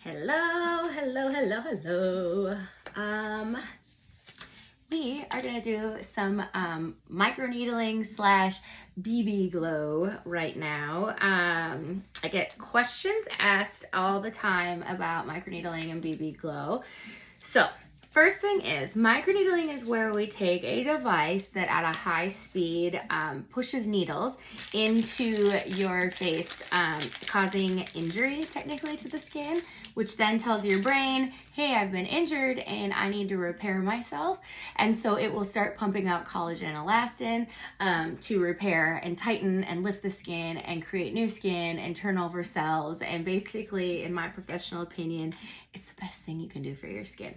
Hello, hello, hello, hello. We are gonna do some microneedling slash BB glow right now. I get questions asked all the time about microneedling and BB glow. So first thing is, microneedling is where we take a device that at a high speed pushes needles into your face, causing injury technically to the skin, which then tells your brain, hey, I've been injured and I need to repair myself. And so it will start pumping out collagen and elastin to repair and tighten and lift the skin and create new skin and turn over cells. And basically, in my professional opinion, it's the best thing you can do for your skin.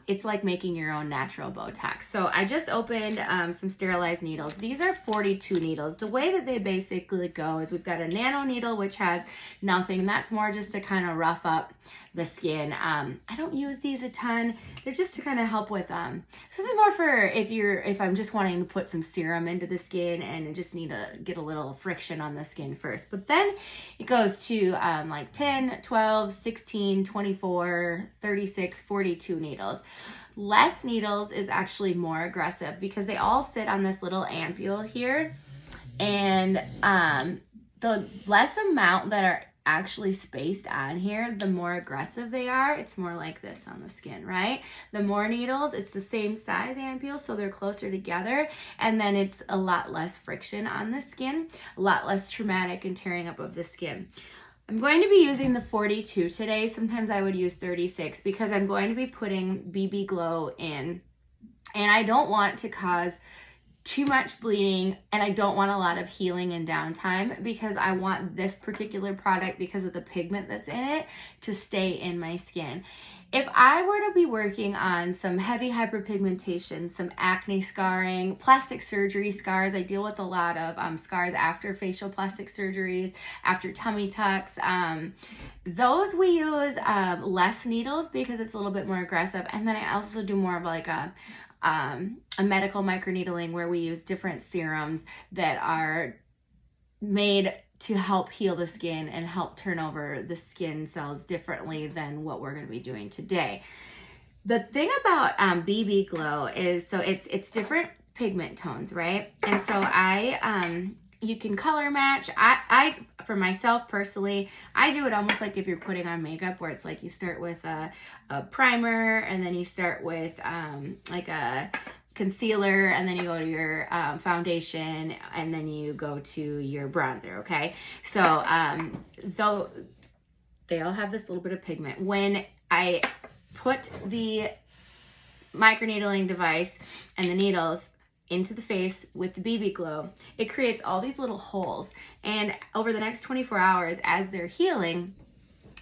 It's like making your own natural Botox. So I just opened some sterilized needles. These are 42 needles. The way that they basically go is we've got a nano needle, which has nothing. That's more just to kind of rough up the skin. I don't use these a ton. They're just to kind of help with, this is more for if I'm just wanting to put some serum into the skin and just need to get a little friction on the skin first. But then it goes to like 10, 12, 16, 24, 36, 42 needles. Less needles is actually more aggressive because they all sit on this little ampule here. And the less amount that are actually spaced on here, the more aggressive they are. It's more like this on the skin, right? The more needles, it's the same size ampule, so they're closer together, and then it's a lot less friction on the skin, a lot less traumatic and tearing up of the skin. I'm going to be using the 42 today. Sometimes I would use 36 because I'm going to be putting BB Glow in, and I don't want to cause too much bleeding, and I don't want a lot of healing and downtime because I want this particular product, because of the pigment that's in it, to stay in my skin. If I were to be working on some heavy hyperpigmentation, some acne scarring, plastic surgery scars, I deal with a lot of scars after facial plastic surgeries, after tummy tucks. Those we use less needles because it's a little bit more aggressive. And then I also do more of like a medical microneedling where we use different serums that are made to help heal the skin and help turn over the skin cells differently than what we're going to be doing today. The thing about BB Glow is, so it's different pigment tones, right? And so you can color match. I for myself personally, I do it almost like if you're putting on makeup, where it's like you start with a primer, and then you start with like a concealer, and then you go to your foundation, and then you go to your bronzer, okay? So though they all have this little bit of pigment, when I put the microneedling device and the needles into the face with the BB Glow, it creates all these little holes, and over the next 24 hours as they're healing,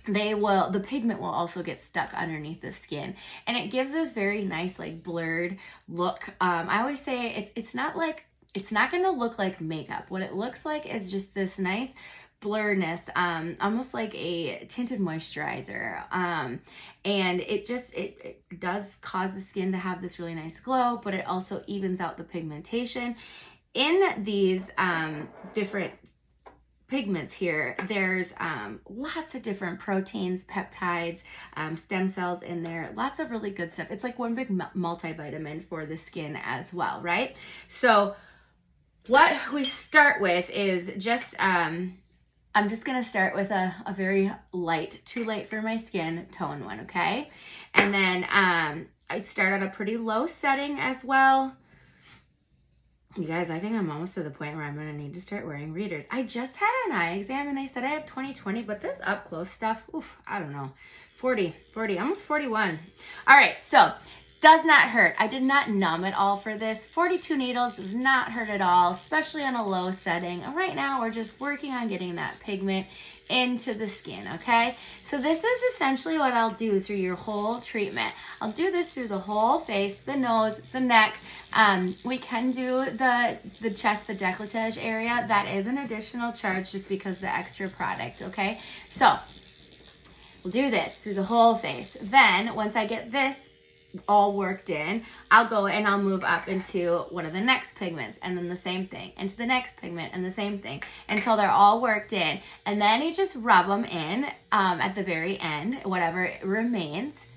the pigment will also get stuck underneath the skin, and it gives this very nice like blurred look. I always say it's not going to look like makeup. What it looks like is just this nice blurriness, almost like a tinted moisturizer, and it does cause the skin to have this really nice glow, but it also evens out the pigmentation. In these different pigments here, there's lots of different proteins, peptides, stem cells in there, lots of really good stuff. It's like one big multivitamin for the skin as well, right? So what we start with is just I'm just going to start with a very light, too light for my skin tone one, okay? And then I start at a pretty low setting as well. You guys, I think I'm almost to the point where I'm going to need to start wearing readers. I just had an eye exam and they said I have 20/20, but this up close stuff, oof, I don't know, 40, almost 41. All right, so does not hurt. I did not numb at all for this. 42 needles does not hurt at all, especially on a low setting. And right now we're just working on getting that pigment into the skin, okay? So this is essentially what I'll do through your whole treatment. I'll do this through the whole face, the nose, the neck. We can do the chest, the décolletage area. That is an additional charge just because the extra product, okay? So we'll do this through the whole face. Then once I get this all worked in, I'll go and I'll move up into one of the next pigments, and then the same thing, into the next pigment and the same thing, until they're all worked in. And then you just rub them in at the very end, whatever remains.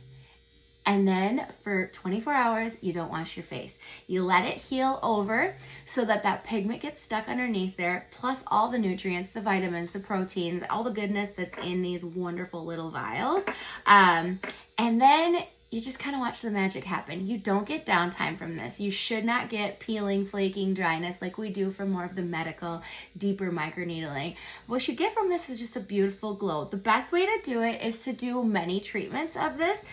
And then for 24 hours, you don't wash your face. You let it heal over so that that pigment gets stuck underneath there, plus all the nutrients, the vitamins, the proteins, all the goodness that's in these wonderful little vials. And then you just kind of watch the magic happen. You don't get downtime from this. You should not get peeling, flaking, dryness like we do from more of the medical, deeper microneedling. What you get from this is just a beautiful glow. The best way to do it is to do many treatments of this.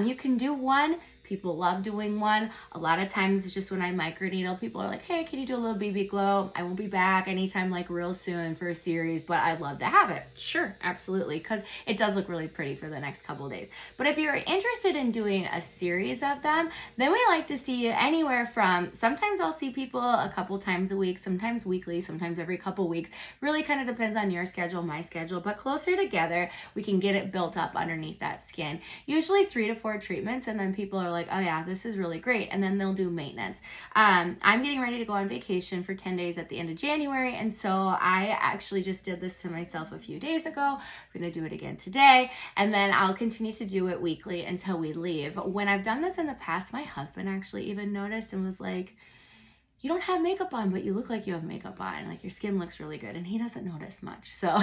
You can do one. People love doing one. A lot of times it's just when I microneedle, people are like, hey, can you do a little BB glow? I won't be back anytime like real soon for a series, but I'd love to have it. Sure, absolutely, because it does look really pretty for the next couple days. But if you're interested in doing a series of them, then we like to see anywhere from, sometimes I'll see people a couple times a week, sometimes weekly, sometimes every couple weeks. Really kind of depends on your schedule, my schedule, but closer together, we can get it built up underneath that skin. Usually 3 to 4 treatments, and then people are like, oh yeah, this is really great. And then they'll do maintenance. I'm getting ready to go on vacation for 10 days at the end of January. And so I actually just did this to myself a few days ago. I'm going to do it again today. And then I'll continue to do it weekly until we leave. When I've done this in the past, my husband actually even noticed and was like, you don't have makeup on, but you look like you have makeup on. Like your skin looks really good, and he doesn't notice much. So,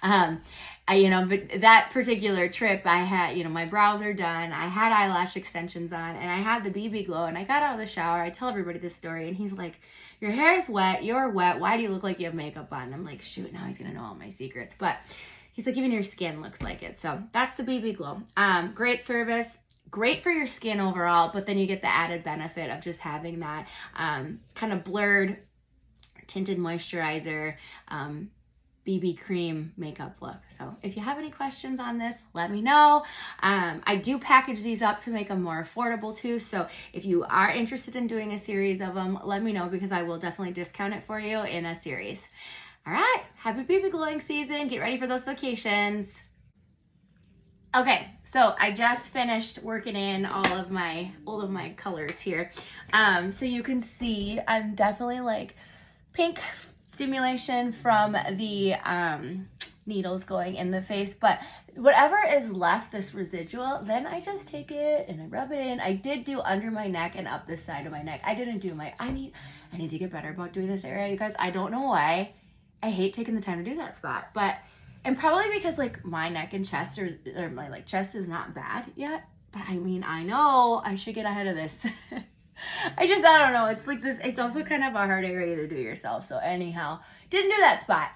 but that particular trip I had, my brows are done. I had eyelash extensions on, and I had the BB glow, and I got out of the shower. I tell everybody this story, and he's like, your hair is wet. You're wet. Why do you look like you have makeup on? And I'm like, shoot, now he's going to know all my secrets. But he's like, even your skin looks like it. So that's the BB glow. Great service. Great for your skin overall, but then you get the added benefit of just having that kind of blurred tinted moisturizer, BB cream makeup look. So if you have any questions on this, let me know. I do package these up to make them more affordable too. So if you are interested in doing a series of them, let me know, because I will definitely discount it for you in a series. All right, happy BB glowing season. Get ready for those vacations. Okay, so I just finished working in all of my colors here. So you can see I'm definitely like pink stimulation from the needles going in the face, but whatever is left, this residual, then I just take it and I rub it in. I did do under my neck and up this side of my neck. I didn't do I need to get better about doing this area, you guys. I don't know why. I hate taking the time to do that spot, and probably because like my neck and chest or my like chest is not bad yet. But I mean, I know I should get ahead of this. I don't know. It's like this. It's also kind of a hard area to do yourself. So anyhow, didn't do that spot.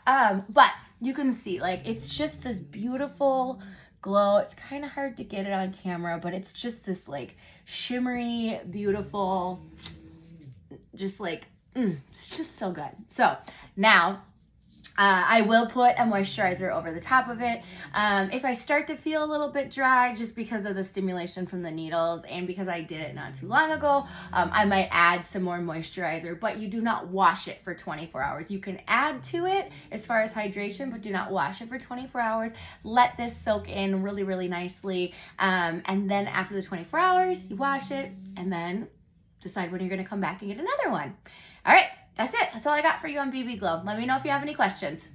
But you can see like, it's just this beautiful glow. It's kind of hard to get it on camera, but it's just this like shimmery, beautiful, just like, it's just so good. So now, I will put a moisturizer over the top of it. If I start to feel a little bit dry, just because of the stimulation from the needles and because I did it not too long ago, I might add some more moisturizer, but you do not wash it for 24 hours. You can add to it as far as hydration, but do not wash it for 24 hours. Let this soak in really, really nicely. And then after the 24 hours, you wash it and then decide when you're going to come back and get another one. All right. That's it. That's all I got for you on BB Glow. Let me know if you have any questions.